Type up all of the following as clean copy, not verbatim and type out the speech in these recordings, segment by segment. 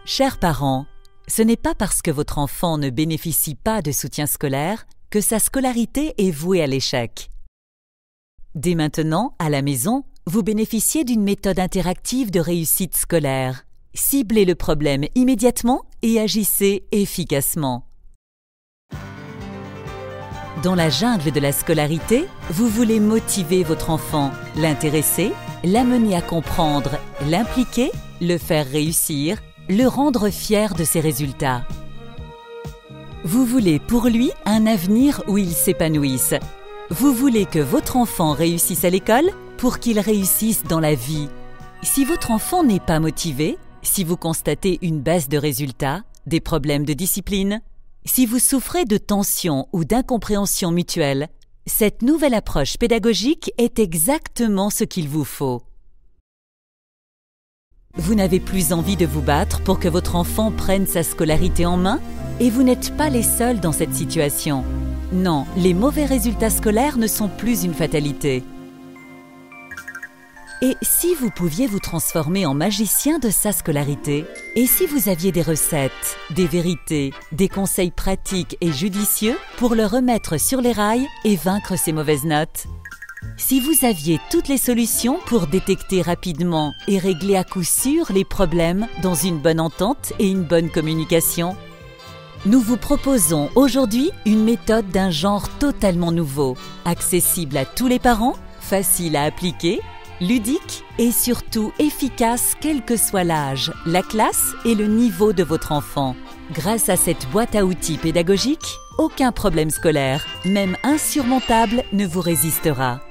Chers parents, ce n'est pas parce que votre enfant ne bénéficie pas de soutien scolaire que sa scolarité est vouée à l'échec. Dès maintenant, à la maison, vous bénéficiez d'une méthode interactive de réussite scolaire. Ciblez le problème immédiatement et agissez efficacement. Dans la jungle de la scolarité, vous voulez motiver votre enfant, l'intéresser, l'amener à comprendre, l'impliquer, le faire réussir, le rendre fier de ses résultats. Vous voulez pour lui un avenir où il s'épanouisse. Vous voulez que votre enfant réussisse à l'école pour qu'il réussisse dans la vie. Si votre enfant n'est pas motivé, si vous constatez une baisse de résultats, des problèmes de discipline, si vous souffrez de tensions ou d'incompréhension mutuelle, cette nouvelle approche pédagogique est exactement ce qu'il vous faut. Vous n'avez plus envie de vous battre pour que votre enfant prenne sa scolarité en main et vous n'êtes pas les seuls dans cette situation. Non, les mauvais résultats scolaires ne sont plus une fatalité. Et si vous pouviez vous transformer en magicien de sa scolarité? Et si vous aviez des recettes, des vérités, des conseils pratiques et judicieux pour le remettre sur les rails et vaincre ses mauvaises notes? Si vous aviez toutes les solutions pour détecter rapidement et régler à coup sûr les problèmes dans une bonne entente et une bonne communication? Nous vous proposons aujourd'hui une méthode d'un genre totalement nouveau, accessible à tous les parents, facile à appliquer, ludique et surtout efficace quel que soit l'âge, la classe et le niveau de votre enfant. Grâce à cette boîte à outils pédagogique, aucun problème scolaire, même insurmontable, ne vous résistera.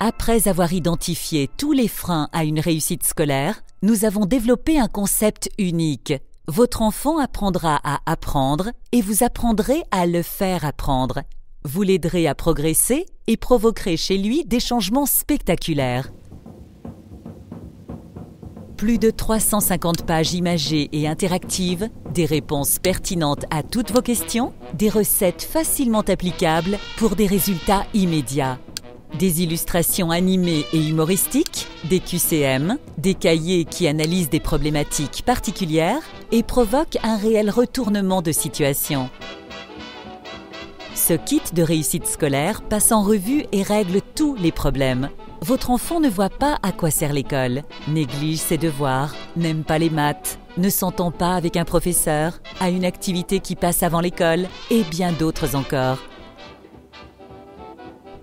Après avoir identifié tous les freins à une réussite scolaire, nous avons développé un concept unique. Votre enfant apprendra à apprendre et vous apprendrez à le faire apprendre. Vous l'aiderez à progresser et provoquerez chez lui des changements spectaculaires. Plus de 350 pages imagées et interactives, des réponses pertinentes à toutes vos questions, des recettes facilement applicables pour des résultats immédiats. Des illustrations animées et humoristiques, des QCM, des cahiers qui analysent des problématiques particulières et provoquent un réel retournement de situation. Ce kit de réussite scolaire passe en revue et règle tous les problèmes. Votre enfant ne voit pas à quoi sert l'école, néglige ses devoirs, n'aime pas les maths, ne s'entend pas avec un professeur, a une activité qui passe avant l'école et bien d'autres encore.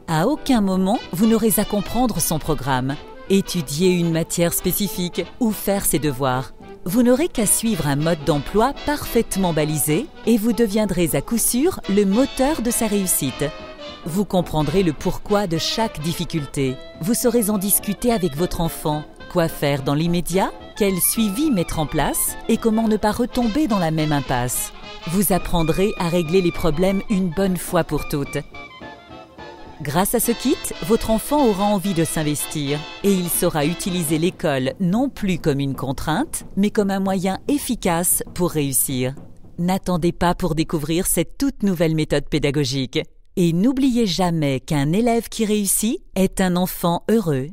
À aucun moment, vous n'aurez à comprendre son programme, étudier une matière spécifique ou faire ses devoirs. Vous n'aurez qu'à suivre un mode d'emploi parfaitement balisé et vous deviendrez à coup sûr le moteur de sa réussite. Vous comprendrez le pourquoi de chaque difficulté. Vous saurez en discuter avec votre enfant, quoi faire dans l'immédiat, quel suivi mettre en place et comment ne pas retomber dans la même impasse. Vous apprendrez à régler les problèmes une bonne fois pour toutes. Grâce à ce kit, votre enfant aura envie de s'investir et il saura utiliser l'école non plus comme une contrainte, mais comme un moyen efficace pour réussir. N'attendez pas pour découvrir cette toute nouvelle méthode pédagogique. Et n'oubliez jamais qu'un élève qui réussit est un enfant heureux.